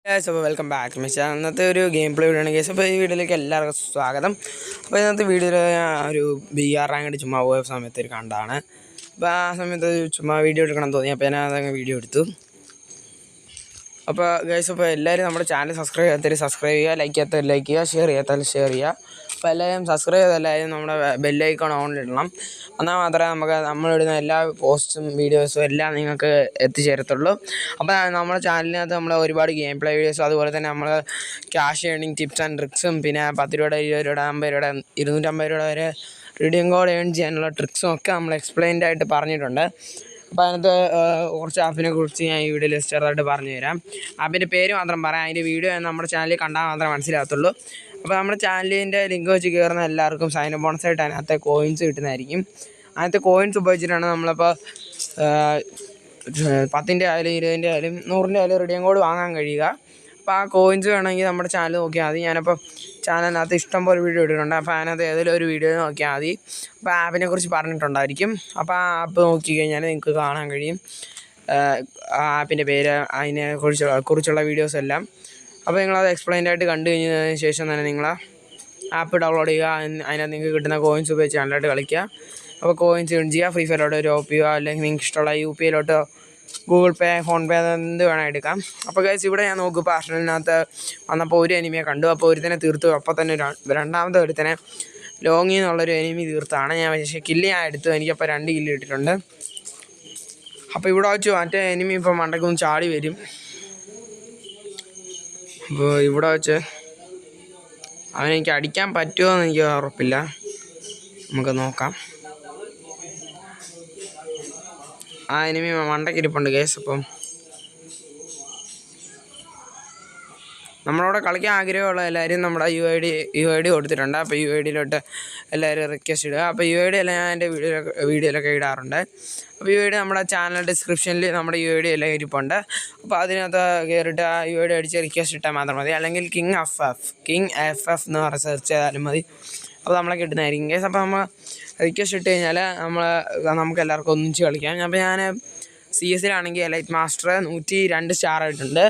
അപ്പോൾ welcome back to my channel. ഇന്നത്തെ ഒരു ഗെയിം പ്ലേ വീഡിയോ ആണ് ഗൈസ്. അപ്പോൾ ഈ വീഡിയോയിലേക്ക് എല്ലാവർക്കും സ്വാഗതം. അപ്പോൾ ഇന്നത്തെ വീഡിയോയിൽ ഒരു BR റാങ്ക് ചുമ്മാ പോയ സമയത്ത് ഒരു കണ്ടാണ്. അപ്പോൾ ആ സമയത്ത് ചുമ്മാ വീഡിയോ എടുക്കണം തോന്നി, അപ്പോൾ ഞാൻ അതങ്ങ് വീഡിയോ എടുത്തു. അപ്പോൾ ഗൈസ്, അപ്പോൾ എല്ലാവരും നമ്മുടെ ചാനൽ സബ്സ്ക്രൈബ് ചെയ്യാത്തവർ സബ്സ്ക്രൈബ് ചെയ്യുക, ലൈക്ക് ചെയ്യാത്തവർ ലൈക്ക് ചെയ്യുക, ഷെയർ ചെയ്യാത്തവർ ഷെയർ ചെയ്യുക. അപ്പോൾ എല്ലാവരും സബ്സ്ക്രൈബ് ചെയ്ത് എല്ലാവരും നമ്മുടെ ബെല്ലൈക്കൺ ഓണിലിടണം. എന്നാൽ മാത്രമേ നമ്മളിടുന്ന എല്ലാ പോസ്റ്റും വീഡിയോസും എല്ലാം നിങ്ങൾക്ക് എത്തിച്ചേരത്തുള്ളൂ. അപ്പോൾ നമ്മുടെ ചാനലിനകത്ത് നമ്മൾ ഒരുപാട് ഗെയിം പ്ലേ വീഡിയോസും അതുപോലെ തന്നെ നമ്മൾ ക്യാഷ് ഏണിങ് ടിപ്സ് ആൻഡ് ട്രിക്സും പിന്നെ 10 രൂപയുടെ 20 രൂപയുടെ 50 രൂപയുടെ 250 രൂപ വരെ റീഡിയം കോഡ് ഏൺ ചെയ്യാനുള്ള ട്രിക്സും ഒക്കെ നമ്മൾ എക്സ്പ്ലെയിൻഡ് ആയിട്ട് പറഞ്ഞിട്ടുണ്ട്. അപ്പോൾ അതിനകത്ത് കുറച്ച് ആപ്പിനെ കുറിച്ച് ഞാൻ ഈ വീഡിയോയിൽ ചെറുതായിട്ട് പറഞ്ഞു തരാം. ആപ്പിൻ്റെ പേര് മാത്രം പറയാം, അതിൻ്റെ വീഡിയോ നമ്മുടെ ചാനലിൽ കണ്ടാൽ മാത്രമേ മനസ്സിലാകത്തുള്ളൂ. അപ്പോൾ നമ്മുടെ ചാനലിൻ്റെ ലിങ്ക് വെച്ച് കയറുന്ന എല്ലാവർക്കും സൈൻ അപ്പ് ബോണസായിട്ട് അതിനകത്തെ കോയിൻസ് കിട്ടുന്നതായിരിക്കും. അതിനകത്തെ കോയിൻസ് ഉപയോഗിച്ചിട്ടാണ് നമ്മളിപ്പോൾ 10-ൻ്റെ ആയാലും 20-ൻ്റെ ആയാലും 100-ൻ്റെ ആയാലും റീഡിയം കോഡ് വാങ്ങാൻ കഴിയുക. അപ്പോൾ ആ കോയിൻസ് വേണമെങ്കിൽ നമ്മുടെ ചാനൽ നോക്കിയാൽ മതി. ഞാനപ്പോൾ ചാനലിനകത്ത് ഇഷ്ടംപോലെ വീഡിയോ ഇട്ടിട്ടുണ്ട്. അപ്പോൾ അതിനകത്ത് ഏതെങ്കിലും ഒരു വീഡിയോ നോക്കിയാൽ മതി. അപ്പോൾ ആപ്പിനെ കുറിച്ച് പറഞ്ഞിട്ടുണ്ടായിരിക്കും. അപ്പോൾ ആ ആപ്പ് നോക്കിക്കഴിഞ്ഞാൽ നിങ്ങൾക്ക് കാണാൻ കഴിയും ആ ആപ്പിൻ്റെ പേര്, കുറിച്ചുള്ള വീഡിയോസ് എല്ലാം. അപ്പോൾ നിങ്ങളത് എക്സ്പ്ലെയിൻഡ് ആയിട്ട് കണ്ടു കഴിഞ്ഞതിന് ശേഷം തന്നെ നിങ്ങൾ ആപ്പ് ഡൗൺലോഡ് ചെയ്യുക. അതിനകത്ത് നിങ്ങൾക്ക് കിട്ടുന്ന കോയിൻസ് ഉപയോഗിച്ച് നല്ലതായിട്ട് കളിക്കുക. അപ്പോൾ കോയിൻസ് ഏൺ ചെയ്യുക. ഫ്രീ ഫയറിലോട്ട് ഒരു OP അല്ലെങ്കിൽ നിങ്ങൾക്ക് ഇഷ്ടമുള്ള UPIയിലോട്ടോ ഗൂഗിൾ പേ, ഫോൺ പേ എന്ത് വേണം എടുക്കാം. അപ്പോൾ ഗൈസ്, ഇവിടെ ഞാൻ നോക്കുമ്പോൾ ആർസണലിനകത്ത് വന്നപ്പോൾ ഒരു എനിമിയെ കണ്ടു. അപ്പോൾ ഒരുത്തനെ തീർത്തു. അപ്പോൾ തന്നെ രണ്ടാമത്തെ ഒരുത്തനെ ലോങ്ങിൽ നിന്നുള്ളൊരു എനിമി തീർത്താണ് ഞാൻ. പക്ഷേ കില്ല് ഞാൻ എടുത്തു. എനിക്കപ്പോൾ 2 കില്ല് കിട്ടിയിട്ടുണ്ട്. അപ്പോൾ ഇവിടെ വെച്ച് മറ്റേ എനിമി ഇപ്പോൾ മണ്ടയ്ക്കൊന്ന് ചാടി വരും. അപ്പോൾ ഇവിടെ വെച്ച് അവനെനിക്ക് അടിക്കാൻ പറ്റുമോ എന്ന് എനിക്ക് ഉറപ്പില്ല. നമുക്ക് നോക്കാം. ആ എനിമി മണ്ടയ്ക്കിരിപ്പുണ്ട് ഗൈസ്. അപ്പം നമ്മളവിടെ കളിക്കാൻ ആഗ്രഹമുള്ള എല്ലാവരും നമ്മുടെ UID കൊടുത്തിട്ടുണ്ട്. അപ്പോൾ UIDയിലോട്ട് എല്ലാവരും റിക്വസ്റ്റ് ഇടുക. അപ്പോൾ UID എല്ലാം ഞാൻ എൻ്റെ വീഡിയോയിലൊക്കെ ഇടാറുണ്ട്. അപ്പോൾ UID നമ്മുടെ ചാനൽ ഡിസ്ക്രിപ്ഷനിൽ നമ്മുടെ UID എല്ലാം ഇരിപ്പുണ്ട്. അപ്പോൾ അതിനകത്ത് കയറിയിട്ട് ആ UID അടിച്ച് റിക്വസ്റ്റ് ഇട്ടാൽ മാത്രം മതി. അല്ലെങ്കിൽ കിങ് FF എന്ന് പറഞ്ഞ് സെർച്ച് ചെയ്താലും മതി. അപ്പോൾ നമ്മളെ കിട്ടുന്നതായിരിക്കും ഗൈസ്. അപ്പോൾ നമ്മൾ റിക്വസ്റ്റ് ഇട്ട് കഴിഞ്ഞാൽ നമുക്ക് എല്ലാവർക്കും ഒന്നിച്ച് കളിക്കാം. അപ്പോൾ ഞാൻ CS-ലാണെങ്കിൽ എലൈറ്റ് മാസ്റ്റർ 102 സ്റ്റാർ ആയിട്ടുണ്ട്.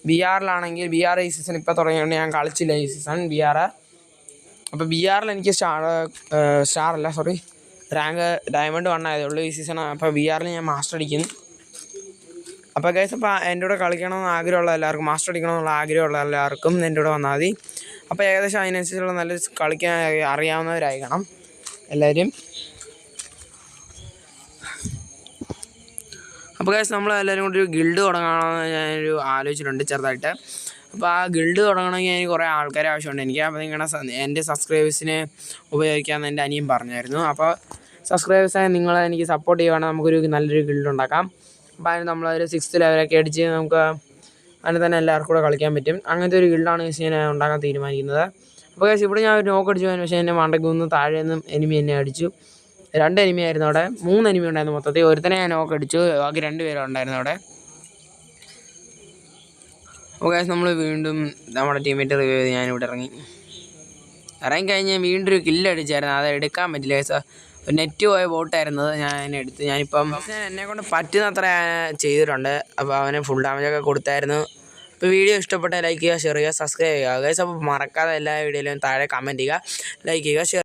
BR-ലാണെങ്കിൽ BR ഈ സീസൺ ഇപ്പോൾ തുടങ്ങിയതുകൊണ്ട് ഞാൻ കളിച്ചില്ല ഈ സീസൺ BR. അപ്പോൾ BR-ൽ എനിക്ക് റാങ്ക് ഡയമണ്ട് 1 ആയതേ ഉള്ളൂ ഈ സീസൺ. അപ്പോൾ BR-ൽ ഞാൻ മാസ്റ്റർ അടിക്കുന്നു. അപ്പോൾ ഗൈസ്, അപ്പോൾ എൻ്റെ കൂടെ കളിക്കണമെന്ന് ആഗ്രഹമുള്ള എല്ലാവർക്കും, മാസ്റ്റർ അടിക്കണമെന്നുള്ള ആഗ്രഹമുള്ള എല്ലാവർക്കും എൻ്റെ കൂടെ വന്നാൽ മതി. അപ്പോൾ ഏകദേശം അതിനനുസരിച്ചുള്ള നല്ല കളിക്കാൻ അറിയാവുന്നവരായിരിക്കണം എല്ലാവരും. അപ്പോൾ ഗൈസ്, നമ്മൾ എല്ലാവരും കൂടി ഒരു ഗിൽഡ് തുടങ്ങണമെന്ന് ഞാനൊരു ആലോചിച്ചിട്ടുണ്ട് ചെറുതായിട്ട്. അപ്പോൾ ആ ഗിൽഡ് തുടങ്ങണമെങ്കിൽ എനിക്ക് കുറേ ആൾക്കാരെ ആവശ്യമുണ്ട് എനിക്ക്. അപ്പോൾ എൻ്റെ സബ്സ്ക്രൈബേഴ്സിനെ ഉപയോഗിക്കാമെന്ന് എൻ്റെ അനിയൻ പറഞ്ഞായിരുന്നു. അപ്പോൾ സബ്സ്ക്രൈബേഴ്സായി നിങ്ങൾ എനിക്ക് സപ്പോർട്ട് ചെയ്യുവാണെങ്കിൽ നമുക്കൊരു നല്ലൊരു ഗിൽഡ് ഉണ്ടാക്കാം. അപ്പോൾ അതിന് നമ്മളൊരു 6th ലെവലൊക്കെ അടിച്ച് നമുക്ക് അതിന് തന്നെ എല്ലാവർക്കും കൂടെ കളിക്കാൻ പറ്റും. അങ്ങനത്തെ ഒരു ഗിൽഡാണ് ഞാൻ ഉണ്ടാക്കാൻ തീരുമാനിക്കുന്നത്. അപ്പോൾ ഗൈസ്, ഇവിടെ ഞാൻ ഒരു നോക്ക് അടിച്ചു. പക്ഷേ എൻ്റെ മണ്ടയ്ക്ക് നിന്ന് താഴെ നിന്നും എനിമി എന്നെ അടിച്ചു. 2 എനിമി ആയിരുന്നു അവിടെ. 3 എനിമി ഉണ്ടായിരുന്നു മൊത്തത്തിൽ. ഒരുത്തനെ ഞാൻ നോക്ക് അടിച്ചു. ബാക്കി 2 പേരും ഉണ്ടായിരുന്നു അവിടെ. അപ്പോൾ ഗൈസ്, നമ്മൾ വീണ്ടും നമ്മുടെ ടീമേറ്റ് റിവ്യൂ ചെയ്ത് ഞാനിവിടെ ഇറങ്ങിക്കഴിഞ്ഞ് വീണ്ടും ഒരു കില്ല് അടിച്ചായിരുന്നു. അത് എടുക്കാൻ പറ്റില്ല ഗൈസ്. നെറ്റ് പോയ ബോട്ടായിരുന്നത്. ഞാനിപ്പം എന്നെക്കൊണ്ട് പറ്റുന്നത്ര ചെയ്തിട്ടുണ്ട്. അപ്പോൾ അവന് ഫുൾ ഡാമേജൊക്കെ കൊടുത്തായിരുന്നു. അപ്പോൾ വീഡിയോ ഇഷ്ടപ്പെട്ടാൽ ലൈക്ക് ചെയ്യുക, ഷെയർ ചെയ്യുക, സബ്സ്ക്രൈബ് ചെയ്യുക ഗൈസ്. അപ്പോൾ മറക്കാതെ എല്ലാ വീഡിയോയിലും താഴെ കമൻറ്റ് ചെയ്യുക, ലൈക്ക് ചെയ്യുക, ഷെയർ